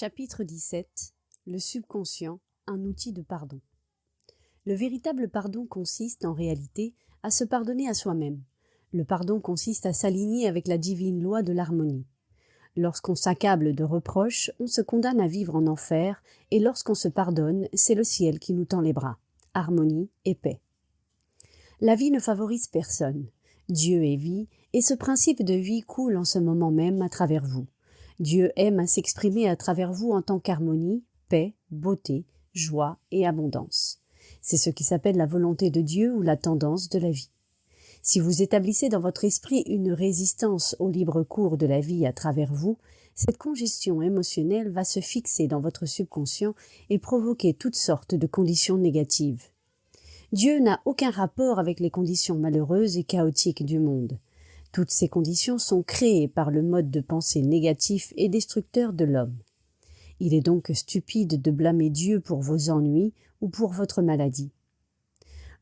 Chapitre 17. Le subconscient, un outil de pardon. Le véritable pardon consiste, en réalité, à se pardonner à soi-même. Le pardon consiste à s'aligner avec la divine loi de l'harmonie. Lorsqu'on s'accable de reproches, on se condamne à vivre en enfer, et lorsqu'on se pardonne, c'est le ciel qui nous tend les bras. Harmonie et paix. La vie ne favorise personne. Dieu est vie, et ce principe de vie coule en ce moment même à travers vous. Dieu aime à s'exprimer à travers vous en tant qu'harmonie, paix, beauté, joie et abondance. C'est ce qui s'appelle la volonté de Dieu ou la tendance de la vie. Si vous établissez dans votre esprit une résistance au libre cours de la vie à travers vous, cette congestion émotionnelle va se fixer dans votre subconscient et provoquer toutes sortes de conditions négatives. Dieu n'a aucun rapport avec les conditions malheureuses et chaotiques du monde. Toutes ces conditions sont créées par le mode de pensée négatif et destructeur de l'homme. Il est donc stupide de blâmer Dieu pour vos ennuis ou pour votre maladie.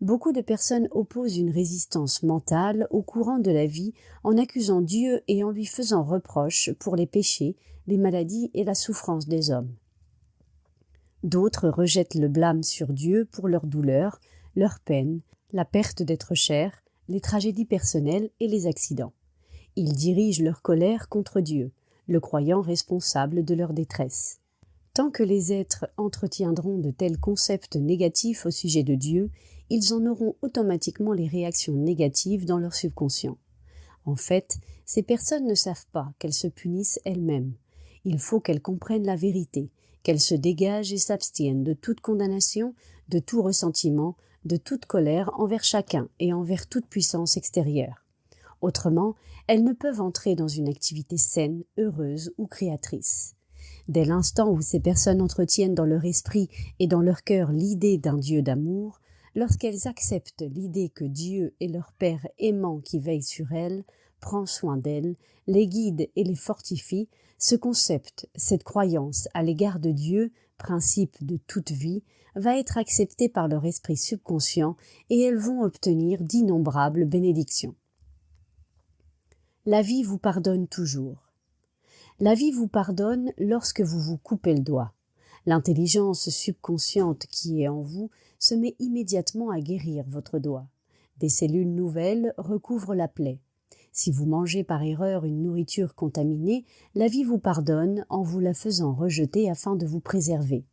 Beaucoup de personnes opposent une résistance mentale au courant de la vie en accusant Dieu et en lui faisant reproche pour les péchés, les maladies et la souffrance des hommes. D'autres rejettent le blâme sur Dieu pour leurs douleurs, leurs peines, la perte d'être cher, les tragédies personnelles et les accidents. Ils dirigent leur colère contre Dieu, le croyant responsable de leur détresse. Tant que les êtres entretiendront de tels concepts négatifs au sujet de Dieu, ils en auront automatiquement les réactions négatives dans leur subconscient. En fait, ces personnes ne savent pas qu'elles se punissent elles-mêmes. Il faut qu'elles comprennent la vérité, qu'elles se dégagent et s'abstiennent de toute condamnation, de tout ressentiment, de toute colère envers chacun et envers toute puissance extérieure. Autrement, elles ne peuvent entrer dans une activité saine, heureuse ou créatrice. Dès l'instant où ces personnes entretiennent dans leur esprit et dans leur cœur l'idée d'un Dieu d'amour, lorsqu'elles acceptent l'idée que Dieu est leur Père aimant qui veille sur elles, prend soin d'elles, les guide et les fortifie, ce concept, cette croyance à l'égard de Dieu, principe de toute vie, va être accepté par leur esprit subconscient et elles vont obtenir d'innombrables bénédictions. La vie vous pardonne toujours. La vie vous pardonne lorsque vous vous coupez le doigt. L'intelligence subconsciente qui est en vous se met immédiatement à guérir votre doigt. Des cellules nouvelles recouvrent la plaie. Si vous mangez par erreur une nourriture contaminée, la vie vous pardonne en vous la faisant rejeter afin de vous préserver.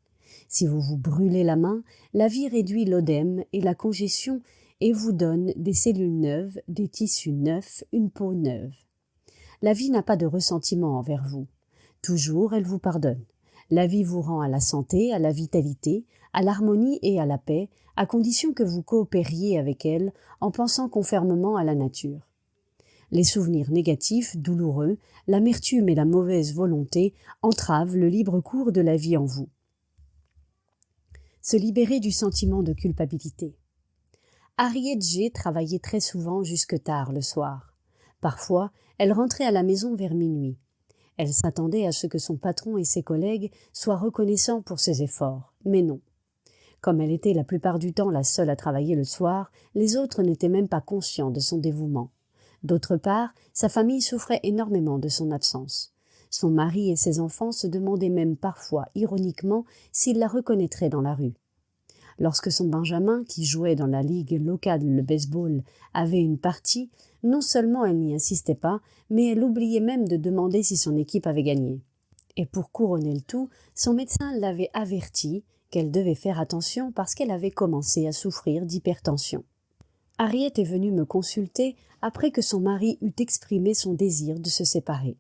Si vous vous brûlez la main, la vie réduit l'œdème et la congestion et vous donne des cellules neuves, des tissus neufs, une peau neuve. La vie n'a pas de ressentiment envers vous. Toujours, elle vous pardonne. La vie vous rend à la santé, à la vitalité, à l'harmonie et à la paix, à condition que vous coopériez avec elle en pensant conformément à la nature. Les souvenirs négatifs, douloureux, l'amertume et la mauvaise volonté entravent le libre cours de la vie en vous. Se libérer du sentiment de culpabilité. Harriet G. travaillait très souvent jusque tard le soir. Parfois, elle rentrait à la maison vers minuit. Elle s'attendait à ce que son patron et ses collègues soient reconnaissants pour ses efforts, mais non. Comme elle était la plupart du temps la seule à travailler le soir, les autres n'étaient même pas conscients de son dévouement. D'autre part, sa famille souffrait énormément de son absence. Son mari et ses enfants se demandaient même parfois, ironiquement, s'ils la reconnaîtraient dans la rue. Lorsque son Benjamin, qui jouait dans la ligue locale le baseball, avait une partie, non seulement elle n'y insistait pas, mais elle oubliait même de demander si son équipe avait gagné. Et pour couronner le tout, son médecin l'avait avertie qu'elle devait faire attention parce qu'elle avait commencé à souffrir d'hypertension. Harriet est venue me consulter après que son mari eut exprimé son désir de se séparer.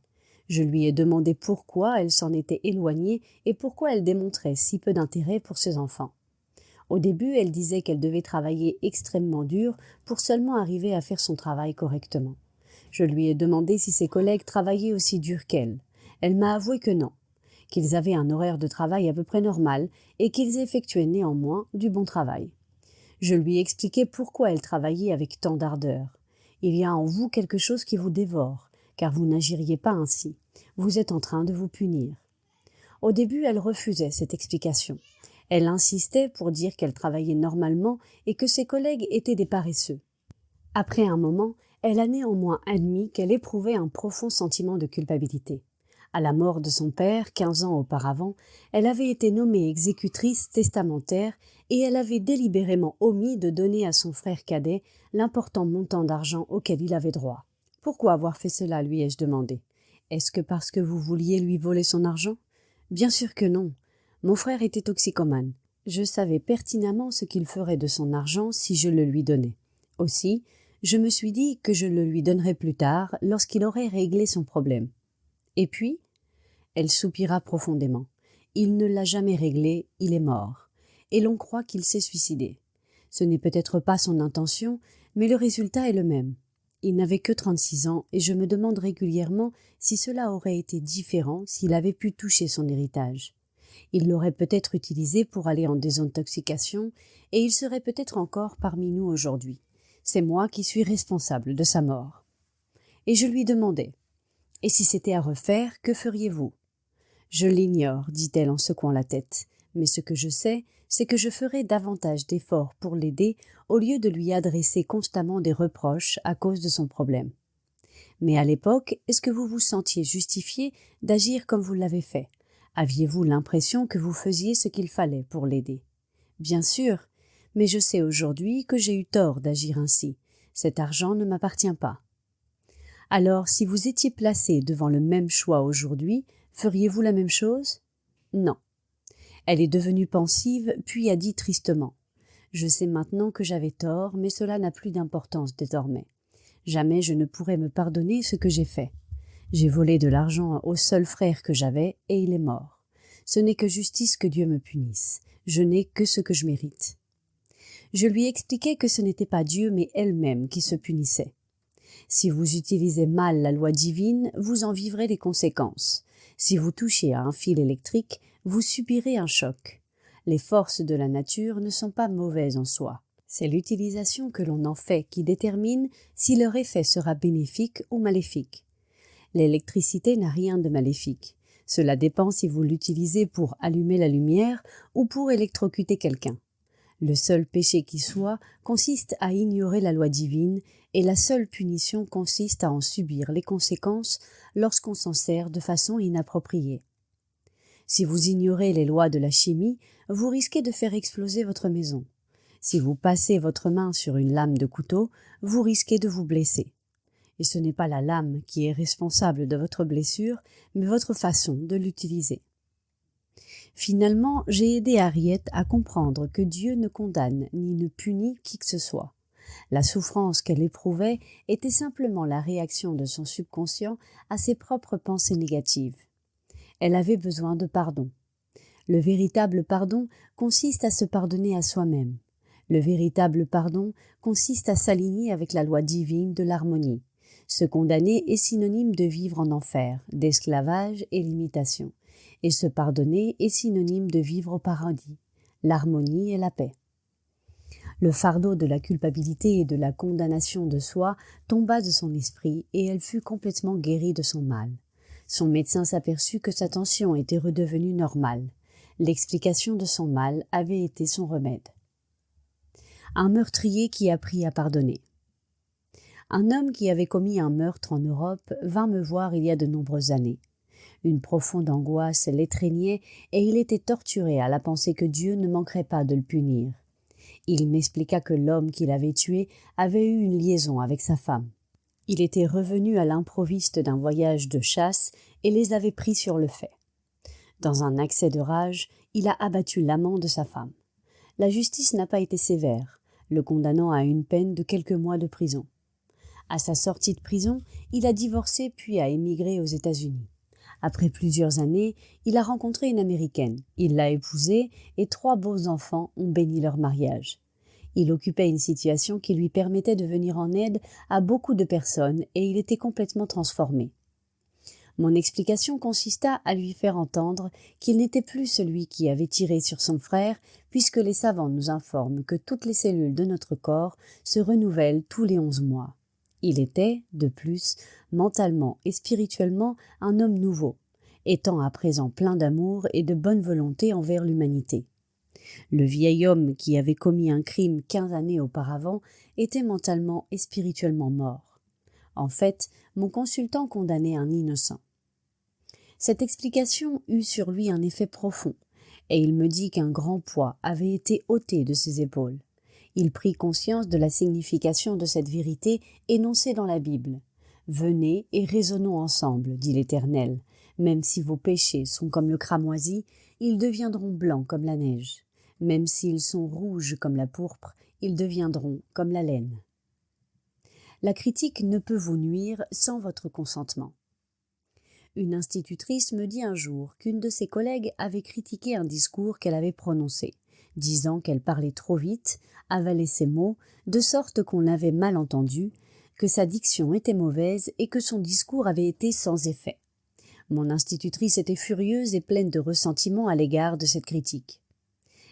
Je lui ai demandé pourquoi elle s'en était éloignée et pourquoi elle démontrait si peu d'intérêt pour ses enfants. Au début, elle disait qu'elle devait travailler extrêmement dur pour seulement arriver à faire son travail correctement. Je lui ai demandé si ses collègues travaillaient aussi dur qu'elle. Elle m'a avoué que non, qu'ils avaient un horaire de travail à peu près normal et qu'ils effectuaient néanmoins du bon travail. Je lui ai expliqué pourquoi elle travaillait avec tant d'ardeur. Il y a en vous quelque chose qui vous dévore, car vous n'agiriez pas ainsi. Vous êtes en train de vous punir. Au début, elle refusait cette explication. Elle insistait pour dire qu'elle travaillait normalement et que ses collègues étaient des paresseux. Après un moment, elle a néanmoins admis qu'elle éprouvait un profond sentiment de culpabilité. À la mort de son père, 15 ans auparavant, elle avait été nommée exécutrice testamentaire et elle avait délibérément omis de donner à son frère cadet l'important montant d'argent auquel il avait droit. « Pourquoi avoir fait cela ?» lui ai-je demandé. « Est-ce que parce que vous vouliez lui voler son argent ?» Bien sûr que non. Mon frère était toxicomane. Je savais pertinemment ce qu'il ferait de son argent si je le lui donnais. Aussi, je me suis dit que je le lui donnerais plus tard lorsqu'il aurait réglé son problème. Et puis, elle soupira profondément. Il ne l'a jamais réglé, il est mort. Et l'on croit qu'il s'est suicidé. Ce n'est peut-être pas son intention, mais le résultat est le même. Il n'avait que 36 ans et je me demande régulièrement si cela aurait été différent s'il avait pu toucher son héritage. Il l'aurait peut-être utilisé pour aller en désintoxication et il serait peut-être encore parmi nous aujourd'hui. C'est moi qui suis responsable de sa mort. Et je lui demandais « Et si c'était à refaire, que feriez-vous » ? « Je l'ignore, dit-elle en secouant la tête, mais ce que je sais, c'est que je ferai davantage d'efforts pour l'aider au lieu de lui adresser constamment des reproches à cause de son problème. Mais à l'époque, est-ce que vous vous sentiez justifié d'agir comme vous l'avez fait ? Aviez-vous l'impression que vous faisiez ce qu'il fallait pour l'aider ? Bien sûr, mais je sais aujourd'hui que j'ai eu tort d'agir ainsi. Cet argent ne m'appartient pas. Alors, si vous étiez placé devant le même choix aujourd'hui, feriez-vous la même chose ? Non. Elle est devenue pensive, puis a dit tristement « Je sais maintenant que j'avais tort, mais cela n'a plus d'importance désormais. Jamais je ne pourrai me pardonner ce que j'ai fait. J'ai volé de l'argent au seul frère que j'avais, et il est mort. Ce n'est que justice que Dieu me punisse. Je n'ai que ce que je mérite. » Je lui expliquai que ce n'était pas Dieu, mais elle-même qui se punissait. Si vous utilisez mal la loi divine, vous en vivrez les conséquences. Si vous touchez à un fil électrique, vous subirez un choc. Les forces de la nature ne sont pas mauvaises en soi. C'est l'utilisation que l'on en fait qui détermine si leur effet sera bénéfique ou maléfique. L'électricité n'a rien de maléfique. Cela dépend si vous l'utilisez pour allumer la lumière ou pour électrocuter quelqu'un. Le seul péché qui soit consiste à ignorer la loi divine et la seule punition consiste à en subir les conséquences lorsqu'on s'en sert de façon inappropriée. Si vous ignorez les lois de la chimie, vous risquez de faire exploser votre maison. Si vous passez votre main sur une lame de couteau, vous risquez de vous blesser. Et ce n'est pas la lame qui est responsable de votre blessure, mais votre façon de l'utiliser. Finalement, j'ai aidé Harriet à comprendre que Dieu ne condamne ni ne punit qui que ce soit. La souffrance qu'elle éprouvait était simplement la réaction de son subconscient à ses propres pensées négatives. Elle avait besoin de pardon. Le véritable pardon consiste à se pardonner à soi-même. Le véritable pardon consiste à s'aligner avec la loi divine de l'harmonie. Se condamner est synonyme de vivre en enfer, d'esclavage et limitation. Et se pardonner est synonyme de vivre au paradis, l'harmonie et la paix. Le fardeau de la culpabilité et de la condamnation de soi tomba de son esprit et elle fut complètement guérie de son mal. Son médecin s'aperçut que sa tension était redevenue normale. L'explication de son mal avait été son remède. Un meurtrier qui apprit à pardonner. Un homme qui avait commis un meurtre en Europe vint me voir il y a de nombreuses années. Une profonde angoisse l'étreignait et il était torturé à la pensée que Dieu ne manquerait pas de le punir. Il m'expliqua que l'homme qu'il avait tué avait eu une liaison avec sa femme. Il était revenu à l'improviste d'un voyage de chasse et les avait pris sur le fait. Dans un accès de rage, il a abattu l'amant de sa femme. La justice n'a pas été sévère, le condamnant à une peine de quelques mois de prison. À sa sortie de prison, il a divorcé puis a émigré aux États-Unis. Après plusieurs années, il a rencontré une Américaine. Il l'a épousée et 3 beaux enfants ont béni leur mariage. Il occupait une situation qui lui permettait de venir en aide à beaucoup de personnes et il était complètement transformé. Mon explication consista à lui faire entendre qu'il n'était plus celui qui avait tiré sur son frère, puisque les savants nous informent que toutes les cellules de notre corps se renouvellent tous les 11 mois. Il était, de plus, mentalement et spirituellement un homme nouveau, étant à présent plein d'amour et de bonne volonté envers l'humanité. Le vieil homme qui avait commis un crime 15 années auparavant était mentalement et spirituellement mort. En fait, mon consultant condamnait un innocent. Cette explication eut sur lui un effet profond, et il me dit qu'un grand poids avait été ôté de ses épaules. Il prit conscience de la signification de cette vérité énoncée dans la Bible. « Venez et raisonnons ensemble, dit l'Éternel. Même si vos péchés sont comme le cramoisi, ils deviendront blancs comme la neige. Même s'ils sont rouges comme la pourpre, ils deviendront comme la laine. » La critique ne peut vous nuire sans votre consentement. Une institutrice me dit un jour qu'une de ses collègues avait critiqué un discours qu'elle avait prononcé, disant qu'elle parlait trop vite, avalait ses mots, de sorte qu'on l'avait mal entendu, que sa diction était mauvaise et que son discours avait été sans effet. Mon institutrice était furieuse et pleine de ressentiment à l'égard de cette critique.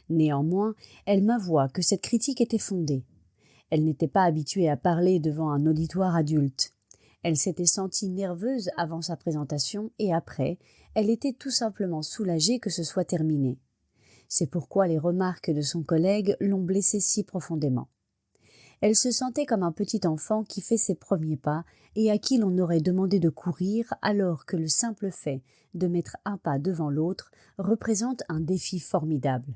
Néanmoins, elle m'avoua que cette critique était fondée. Elle n'était pas habituée à parler devant un auditoire adulte. Elle s'était sentie nerveuse avant sa présentation et après, elle était tout simplement soulagée que ce soit terminé. C'est pourquoi les remarques de son collègue l'ont blessée si profondément. Elle se sentait comme un petit enfant qui fait ses premiers pas et à qui l'on aurait demandé de courir alors que le simple fait de mettre un pas devant l'autre représente un défi formidable.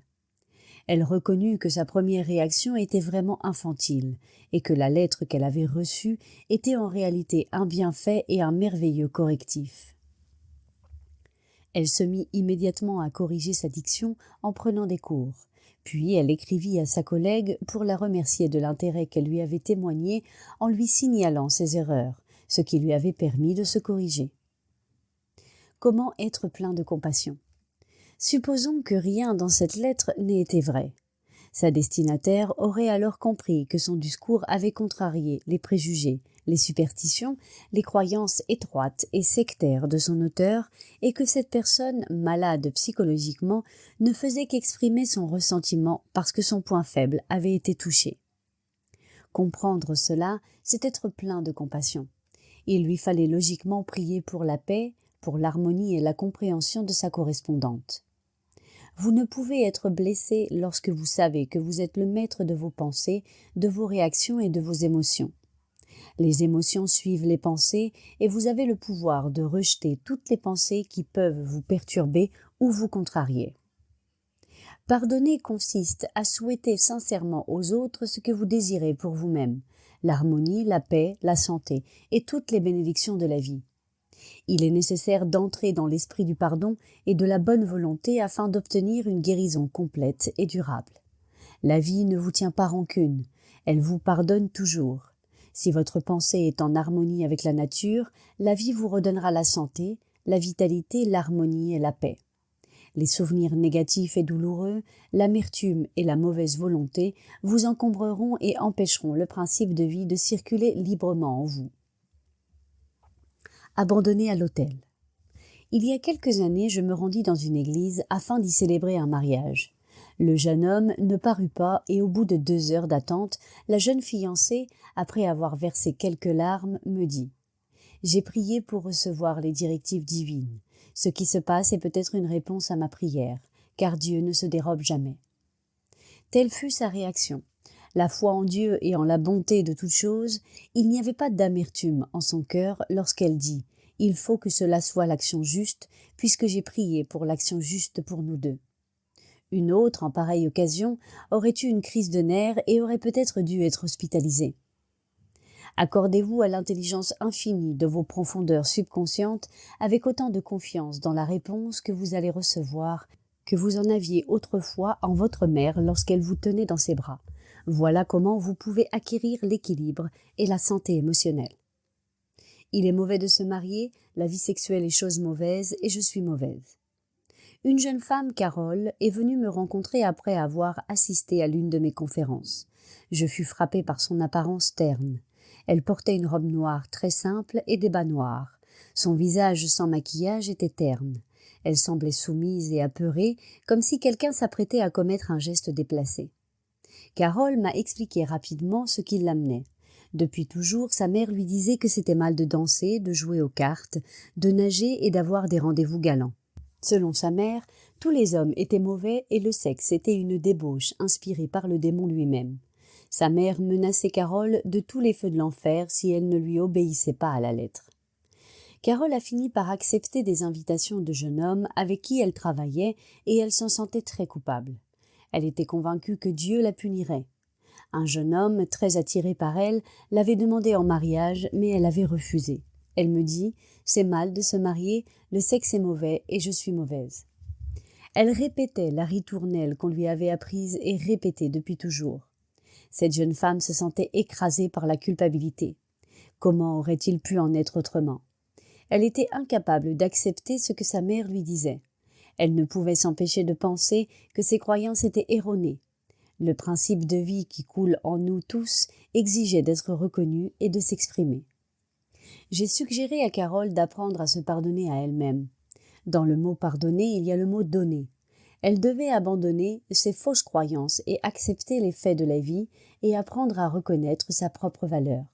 Elle reconnut que sa première réaction était vraiment infantile et que la lettre qu'elle avait reçue était en réalité un bienfait et un merveilleux correctif. Elle se mit immédiatement à corriger sa diction en prenant des cours. Puis elle écrivit à sa collègue pour la remercier de l'intérêt qu'elle lui avait témoigné en lui signalant ses erreurs, ce qui lui avait permis de se corriger. Comment être plein de compassion ? Supposons que rien dans cette lettre n'ait été vrai. Sa destinataire aurait alors compris que son discours avait contrarié les préjugés, les superstitions, les croyances étroites et sectaires de son auteur et que cette personne, malade psychologiquement, ne faisait qu'exprimer son ressentiment parce que son point faible avait été touché. Comprendre cela, c'est être plein de compassion. Il lui fallait logiquement prier pour la paix, pour l'harmonie et la compréhension de sa correspondante. Vous ne pouvez être blessé lorsque vous savez que vous êtes le maître de vos pensées, de vos réactions et de vos émotions. Les émotions suivent les pensées et vous avez le pouvoir de rejeter toutes les pensées qui peuvent vous perturber ou vous contrarier. Pardonner consiste à souhaiter sincèrement aux autres ce que vous désirez pour vous-même, l'harmonie, la paix, la santé et toutes les bénédictions de la vie. Il est nécessaire d'entrer dans l'esprit du pardon et de la bonne volonté afin d'obtenir une guérison complète et durable. La vie ne vous tient pas rancune, elle vous pardonne toujours. Si votre pensée est en harmonie avec la nature, la vie vous redonnera la santé, la vitalité, l'harmonie et la paix. Les souvenirs négatifs et douloureux, l'amertume et la mauvaise volonté vous encombreront et empêcheront le principe de vie de circuler librement en vous. Abandonné à l'autel. Il y a quelques années, je me rendis dans une église afin d'y célébrer un mariage. Le jeune homme ne parut pas et au bout de 2 heures d'attente, la jeune fiancée, après avoir versé quelques larmes, me dit « J'ai prié pour recevoir les directives divines. Ce qui se passe est peut-être une réponse à ma prière, car Dieu ne se dérobe jamais. » Telle fut sa réaction. La foi en Dieu et en la bonté de toutes choses, il n'y avait pas d'amertume en son cœur lorsqu'elle dit « Il faut que cela soit l'action juste, puisque j'ai prié pour l'action juste pour nous deux. » Une autre, en pareille occasion, aurait eu une crise de nerfs et aurait peut-être dû être hospitalisée. Accordez-vous à l'intelligence infinie de vos profondeurs subconscientes avec autant de confiance dans la réponse que vous allez recevoir que vous en aviez autrefois en votre mère lorsqu'elle vous tenait dans ses bras. Voilà comment vous pouvez acquérir l'équilibre et la santé émotionnelle. Il est mauvais de se marier, la vie sexuelle est chose mauvaise et je suis mauvaise. Une jeune femme, Carole, est venue me rencontrer après avoir assisté à l'une de mes conférences. Je fus frappée par son apparence terne. Elle portait une robe noire très simple et des bas noirs. Son visage sans maquillage était terne. Elle semblait soumise et apeurée, comme si quelqu'un s'apprêtait à commettre un geste déplacé. Carole m'a expliqué rapidement ce qui l'amenait. Depuis toujours, sa mère lui disait que c'était mal de danser, de jouer aux cartes, de nager et d'avoir des rendez-vous galants. Selon sa mère, tous les hommes étaient mauvais et le sexe était une débauche inspirée par le démon lui-même. Sa mère menaçait Carole de tous les feux de l'enfer si elle ne lui obéissait pas à la lettre. Carole a fini par accepter des invitations de jeunes hommes avec qui elle travaillait et elle s'en sentait très coupable. Elle était convaincue que Dieu la punirait. Un jeune homme, très attiré par elle, l'avait demandé en mariage, mais elle avait refusé. Elle me dit « C'est mal de se marier, le sexe est mauvais et je suis mauvaise ». Elle répétait la ritournelle qu'on lui avait apprise et répétée depuis toujours. Cette jeune femme se sentait écrasée par la culpabilité. Comment aurait-il pu en être autrement? Elle était incapable d'accepter ce que sa mère lui disait. Elle ne pouvait s'empêcher de penser que ses croyances étaient erronées. Le principe de vie qui coule en nous tous exigeait d'être reconnu et de s'exprimer. J'ai suggéré à Carole d'apprendre à se pardonner à elle-même. Dans le mot pardonner, il y a le mot donner. Elle devait abandonner ses fausses croyances et accepter les faits de la vie et apprendre à reconnaître sa propre valeur.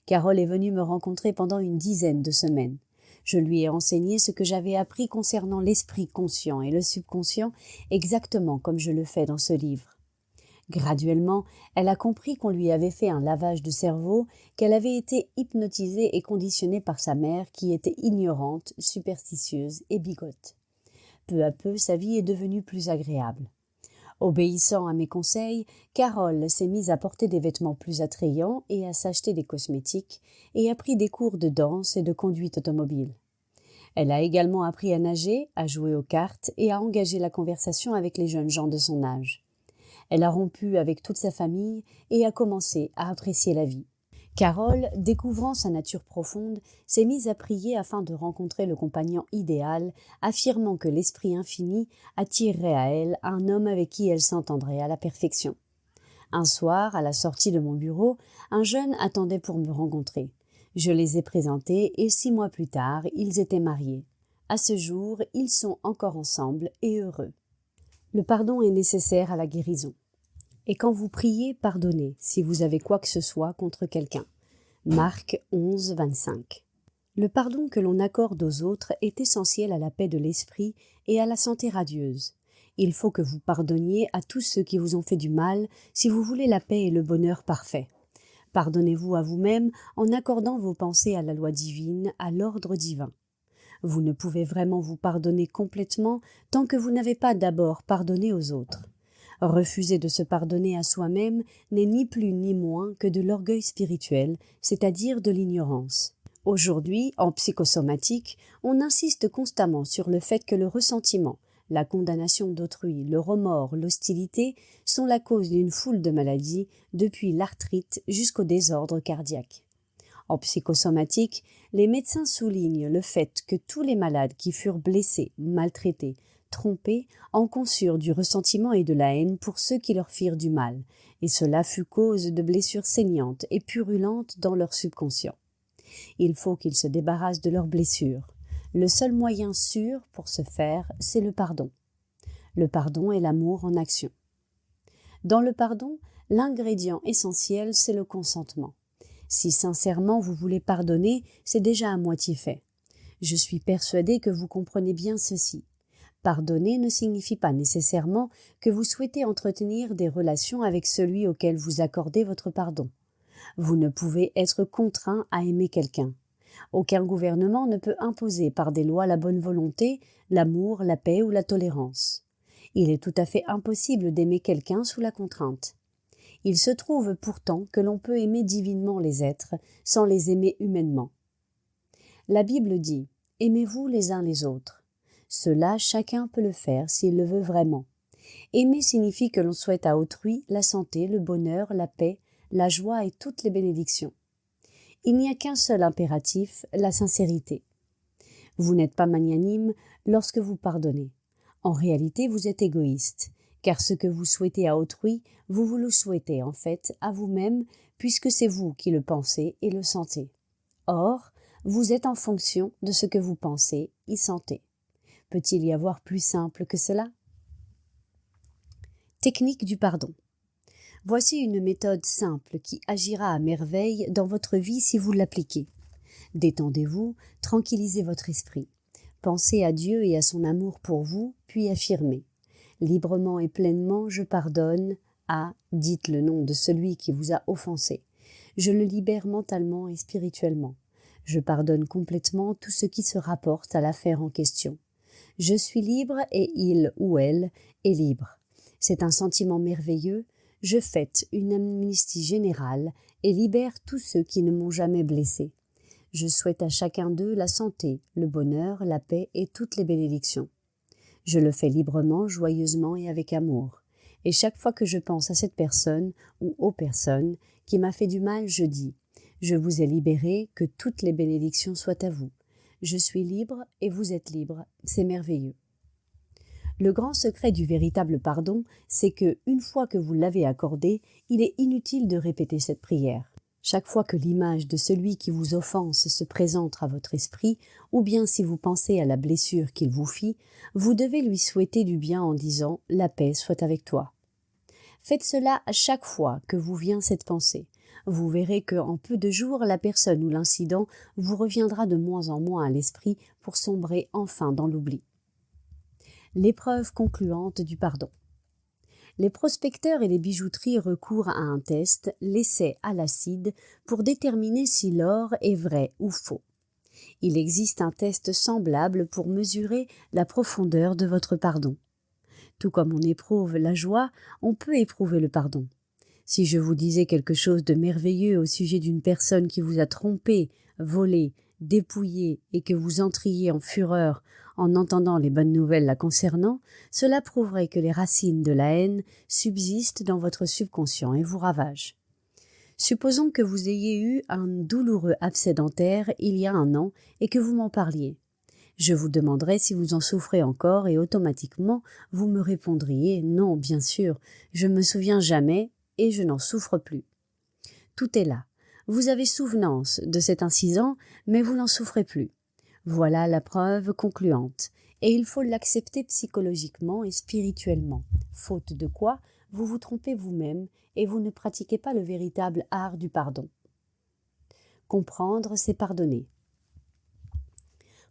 Carole est venue me rencontrer pendant une dizaine de semaines. Je lui ai enseigné ce que j'avais appris concernant l'esprit conscient et le subconscient, exactement comme je le fais dans ce livre. Graduellement, elle a compris qu'on lui avait fait un lavage de cerveau, qu'elle avait été hypnotisée et conditionnée par sa mère qui était ignorante, superstitieuse et bigote. Peu à peu, sa vie est devenue plus agréable. Obéissant à mes conseils, Carole s'est mise à porter des vêtements plus attrayants et à s'acheter des cosmétiques et a pris des cours de danse et de conduite automobile. Elle a également appris à nager, à jouer aux cartes et à engager la conversation avec les jeunes gens de son âge. Elle a rompu avec toute sa famille et a commencé à apprécier la vie. Carole, découvrant sa nature profonde, s'est mise à prier afin de rencontrer le compagnon idéal, affirmant que l'esprit infini attirerait à elle un homme avec qui elle s'entendrait à la perfection. Un soir, à la sortie de mon bureau, un jeune attendait pour me rencontrer. Je les ai présentés et 6 mois plus tard, ils étaient mariés. À ce jour, ils sont encore ensemble et heureux. Le pardon est nécessaire à la guérison. Et quand vous priez, pardonnez si vous avez quoi que ce soit contre quelqu'un. Marc 11, 25. Le pardon que l'on accorde aux autres est essentiel à la paix de l'esprit et à la santé radieuse. Il faut que vous pardonniez à tous ceux qui vous ont fait du mal si vous voulez la paix et le bonheur parfait. Pardonnez-vous à vous-même en accordant vos pensées à la loi divine, à l'ordre divin. Vous ne pouvez vraiment vous pardonner complètement tant que vous n'avez pas d'abord pardonné aux autres. Refuser de se pardonner à soi-même n'est ni plus ni moins que de l'orgueil spirituel, c'est-à-dire de l'ignorance. Aujourd'hui, en psychosomatique, on insiste constamment sur le fait que le ressentiment, la condamnation d'autrui, le remords, l'hostilité sont la cause d'une foule de maladies, depuis l'arthrite jusqu'au désordre cardiaque. En psychosomatique, les médecins soulignent le fait que tous les malades qui furent blessés, maltraités, trompés, en conçurent du ressentiment et de la haine pour ceux qui leur firent du mal, et cela fut cause de blessures saignantes et purulentes dans leur subconscient. Il faut qu'ils se débarrassent de leurs blessures. Le seul moyen sûr pour ce faire, c'est le pardon. Le pardon est l'amour en action. Dans le pardon, l'ingrédient essentiel, c'est le consentement. Si sincèrement vous voulez pardonner, c'est déjà à moitié fait. Je suis persuadée que vous comprenez bien ceci. Pardonner ne signifie pas nécessairement que vous souhaitez entretenir des relations avec celui auquel vous accordez votre pardon. Vous ne pouvez être contraint à aimer quelqu'un. Aucun gouvernement ne peut imposer par des lois la bonne volonté, l'amour, la paix ou la tolérance. Il est tout à fait impossible d'aimer quelqu'un sous la contrainte. Il se trouve pourtant que l'on peut aimer divinement les êtres sans les aimer humainement. La Bible dit « Aimez-vous les uns les autres ». Cela, chacun peut le faire s'il le veut vraiment. Aimer signifie que l'on souhaite à autrui la santé, le bonheur, la paix, la joie et toutes les bénédictions. Il n'y a qu'un seul impératif, la sincérité. Vous n'êtes pas magnanime lorsque vous pardonnez. En réalité, vous êtes égoïste, car ce que vous souhaitez à autrui, vous le souhaitez en fait à vous-même, puisque c'est vous qui le pensez et le sentez. Or, vous êtes en fonction de ce que vous pensez et sentez. Peut-il y avoir plus simple que cela? Technique du pardon. Voici une méthode simple qui agira à merveille dans votre vie si vous l'appliquez. Détendez-vous, tranquillisez votre esprit. Pensez à Dieu et à son amour pour vous, puis affirmez. Librement et pleinement, je pardonne à, dites le nom de celui qui vous a offensé. Je le libère mentalement et spirituellement. Je pardonne complètement tout ce qui se rapporte à l'affaire en question. Je suis libre et il ou elle est libre. C'est un sentiment merveilleux. Je fête une amnistie générale et libère tous ceux qui ne m'ont jamais blessé. Je souhaite à chacun d'eux la santé, le bonheur, la paix et toutes les bénédictions. Je le fais librement, joyeusement et avec amour. Et chaque fois que je pense à cette personne ou aux personnes qui m'a fait du mal, je dis « Je vous ai libéré, que toutes les bénédictions soient à vous. Je suis libre et vous êtes libre, c'est merveilleux. » Le grand secret du véritable pardon, c'est que, une fois que vous l'avez accordé, il est inutile de répéter cette prière. Chaque fois que l'image de celui qui vous offense se présente à votre esprit, ou bien si vous pensez à la blessure qu'il vous fit, vous devez lui souhaiter du bien en disant « La paix soit avec toi ». Faites cela à chaque fois que vous vient cette pensée. Vous verrez qu'en peu de jours, la personne ou l'incident vous reviendra de moins en moins à l'esprit pour sombrer enfin dans l'oubli. L'épreuve concluante du pardon. Les prospecteurs et les bijouteries recourent à un test, l'essai à l'acide, pour déterminer si l'or est vrai ou faux. Il existe un test semblable pour mesurer la profondeur de votre pardon. Tout comme on éprouve la joie, on peut éprouver le pardon. Si je vous disais quelque chose de merveilleux au sujet d'une personne qui vous a trompé, volé, dépouillé et que vous entriez en fureur en entendant les bonnes nouvelles la concernant, cela prouverait que les racines de la haine subsistent dans votre subconscient et vous ravagent. Supposons que vous ayez eu un douloureux abcès dentaire il y a 1 an et que vous m'en parliez. Je vous demanderai si vous en souffrez encore et automatiquement vous me répondriez « Non, bien sûr, je me souviens jamais et je n'en souffre plus ». Tout est là. Vous avez souvenance de cet incident, mais vous n'en souffrez plus. Voilà la preuve concluante, et il faut l'accepter psychologiquement et spirituellement, faute de quoi vous vous trompez vous-même et vous ne pratiquez pas le véritable art du pardon. Comprendre, c'est pardonner.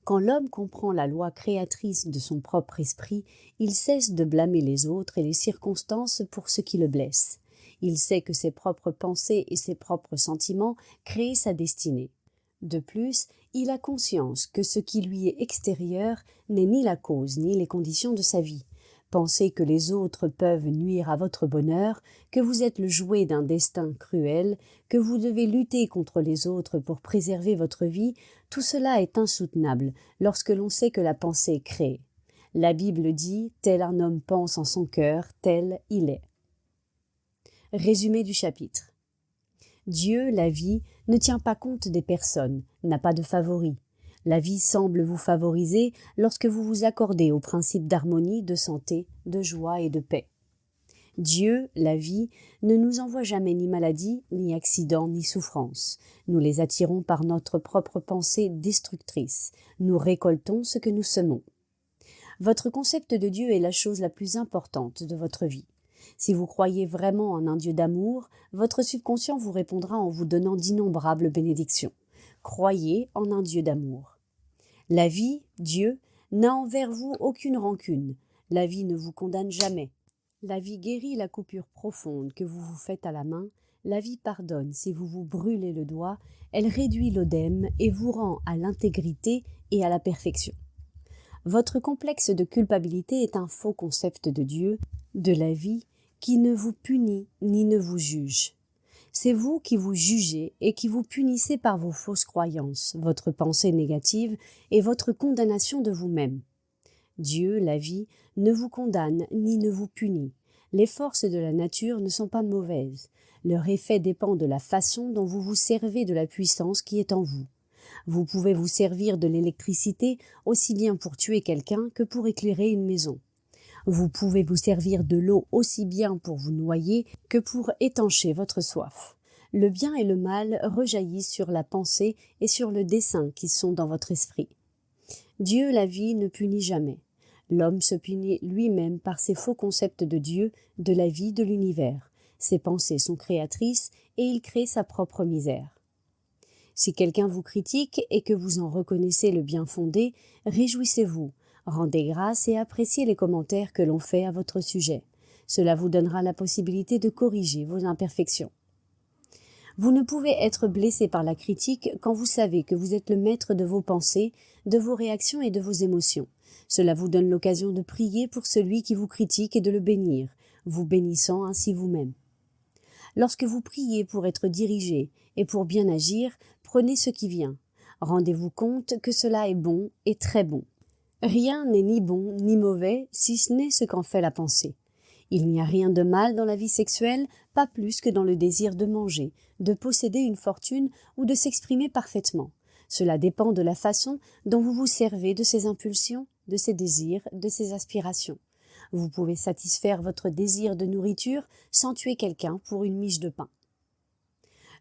Quand l'homme comprend la loi créatrice de son propre esprit, il cesse de blâmer les autres et les circonstances pour ce qui le blesse. Il sait que ses propres pensées et ses propres sentiments créent sa destinée. De plus, il a conscience que ce qui lui est extérieur n'est ni la cause ni les conditions de sa vie. Pensez que les autres peuvent nuire à votre bonheur, que vous êtes le jouet d'un destin cruel, que vous devez lutter contre les autres pour préserver votre vie, tout cela est insoutenable lorsque l'on sait que la pensée crée. La Bible dit « Tel un homme pense en son cœur, tel il est ». Résumé du chapitre. Dieu, la vie, ne tient pas compte des personnes, n'a pas de favoris. La vie semble vous favoriser lorsque vous vous accordez aux principes d'harmonie, de santé, de joie et de paix. Dieu, la vie, ne nous envoie jamais ni maladie, ni accident, ni souffrance. Nous les attirons par notre propre pensée destructrice. Nous récoltons ce que nous semons. Votre concept de Dieu est la chose la plus importante de votre vie. Si vous croyez vraiment en un Dieu d'amour, votre subconscient vous répondra en vous donnant d'innombrables bénédictions. Croyez en un Dieu d'amour. La vie, Dieu, n'a envers vous aucune rancune. La vie ne vous condamne jamais. La vie guérit la coupure profonde que vous vous faites à la main. La vie pardonne si vous vous brûlez le doigt. Elle réduit l'œdème et vous rend à l'intégrité et à la perfection. Votre complexe de culpabilité est un faux concept de Dieu, de la vie, qui ne vous punit ni ne vous juge. C'est vous qui vous jugez et qui vous punissez par vos fausses croyances, votre pensée négative et votre condamnation de vous-même. Dieu, la vie, ne vous condamne ni ne vous punit. Les forces de la nature ne sont pas mauvaises. Leur effet dépend de la façon dont vous vous servez de la puissance qui est en vous. Vous pouvez vous servir de l'électricité aussi bien pour tuer quelqu'un que pour éclairer une maison. Vous pouvez vous servir de l'eau aussi bien pour vous noyer que pour étancher votre soif. Le bien et le mal rejaillissent sur la pensée et sur le dessein qui sont dans votre esprit. Dieu, la vie, ne punit jamais. L'homme se punit lui-même par ses faux concepts de Dieu, de la vie, de l'univers. Ses pensées sont créatrices et il crée sa propre misère. Si quelqu'un vous critique et que vous en reconnaissez le bien fondé, réjouissez-vous. Rendez grâce et appréciez les commentaires que l'on fait à votre sujet. Cela vous donnera la possibilité de corriger vos imperfections. Vous ne pouvez être blessé par la critique quand vous savez que vous êtes le maître de vos pensées, de vos réactions et de vos émotions. Cela vous donne l'occasion de prier pour celui qui vous critique et de le bénir, vous bénissant ainsi vous-même. Lorsque vous priez pour être dirigé et pour bien agir, prenez ce qui vient. Rendez-vous compte que cela est bon et très bon. Rien n'est ni bon ni mauvais si ce n'est ce qu'en fait la pensée. Il n'y a rien de mal dans la vie sexuelle, pas plus que dans le désir de manger, de posséder une fortune ou de s'exprimer parfaitement. Cela dépend de la façon dont vous vous servez de ces impulsions, de ces désirs, de ces aspirations. Vous pouvez satisfaire votre désir de nourriture sans tuer quelqu'un pour une miche de pain.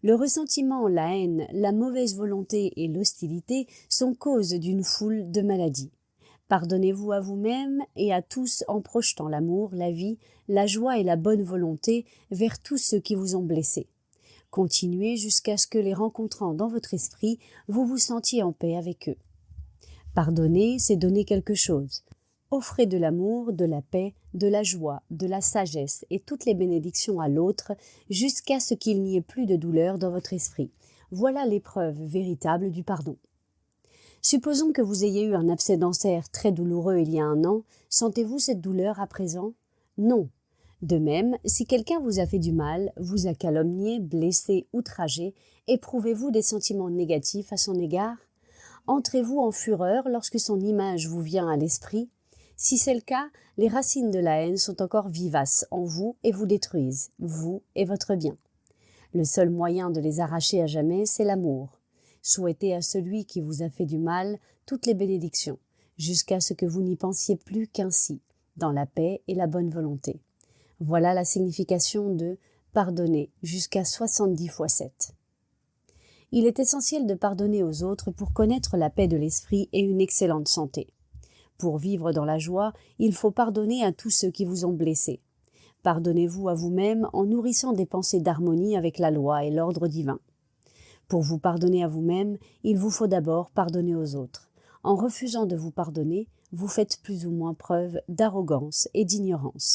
Le ressentiment, la haine, la mauvaise volonté et l'hostilité sont cause d'une foule de maladies. Pardonnez-vous à vous-même et à tous en projetant l'amour, la vie, la joie et la bonne volonté vers tous ceux qui vous ont blessé. Continuez jusqu'à ce que les rencontrant dans votre esprit, vous vous sentiez en paix avec eux. Pardonner, c'est donner quelque chose. Offrez de l'amour, de la paix, de la joie, de la sagesse et toutes les bénédictions à l'autre jusqu'à ce qu'il n'y ait plus de douleur dans votre esprit. Voilà l'épreuve véritable du pardon. Supposons que vous ayez eu un abcès dentaire très douloureux il y a 1 an, sentez-vous cette douleur à présent? Non. De même, si quelqu'un vous a fait du mal, vous a calomnié, blessé, outragé, éprouvez-vous des sentiments négatifs à son égard? Entrez-vous en fureur lorsque son image vous vient à l'esprit? Si c'est le cas, les racines de la haine sont encore vivaces en vous et vous détruisent, vous et votre bien. Le seul moyen de les arracher à jamais, c'est l'amour. Souhaitez à celui qui vous a fait du mal toutes les bénédictions, jusqu'à ce que vous n'y pensiez plus qu'ainsi, dans la paix et la bonne volonté. Voilà la signification de « pardonner jusqu'à 70 fois 7 ». Il est essentiel de pardonner aux autres pour connaître la paix de l'esprit et une excellente santé. Pour vivre dans la joie, il faut pardonner à tous ceux qui vous ont blessé. Pardonnez-vous à vous-même en nourrissant des pensées d'harmonie avec la loi et l'ordre divin. Pour vous pardonner à vous-même, il vous faut d'abord pardonner aux autres. En refusant de vous pardonner, vous faites plus ou moins preuve d'arrogance et d'ignorance.